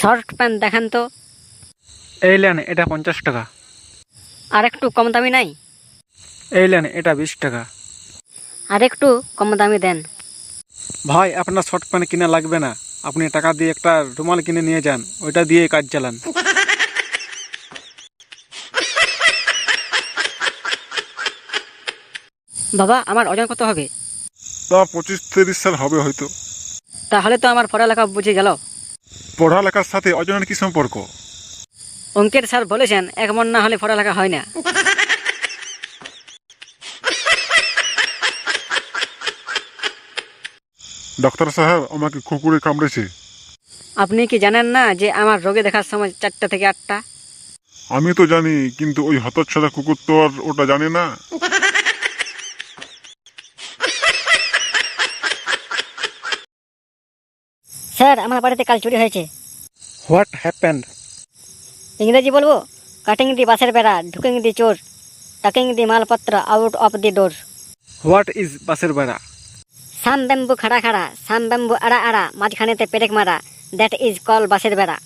Short pant দেখান তো। এই লেন, এটা 50 টাকা। আর একটু কম দামি নাই? এই লেন, এটা 20 টাকা। আর একটু কম দামি দেন। ভাই, আপনার শর্ট প্যান্ট কিনা লাগবে না, আপনি টাকা দিয়ে একটা রুমাল কিনে নিয়ে যান, ওইটা দিয়ে কাজ চালান। বাবা, আমার ওজন কত হবে? তা 25-30 সাল হবে হয়তো। তাহলে তো আমার পড়ালেখা বুঝে গেল। পড়ালেখার সাথে ওজনের কি সম্পর্ক? অঙ্কের স্যার বলেছেন 1 মণ না হলে পড়ালেখা হয় না। ডাক্তার সাহেব, আমাকে কুকুরে কামড়েছে। আপনি কি জানেন না যে আমার রোগে দেখার সময় 4টা থেকে 8টা? আমি তো জানি, কিন্তু ওই হতচ্ছাড়া কুকুর তো আর ওটা জানে না। স্যার, আমার বাড়িতে কাল চুরি হয়েছে। What happened? ইংরেজি বলবো? কাটিং দি বাসের বেড়া, ঢুকিং দি চোর, টাকিং দি মালপত্র out of the door. What is বাসের ভাড়া? সাম ব্যাম্বু খাড়া খাড়া, সাম ব্যাম্বু আড়া আড়া, মাঝখানেতে পেরেক মারা, দ্যাট ইজ কল বাসের বেড়া।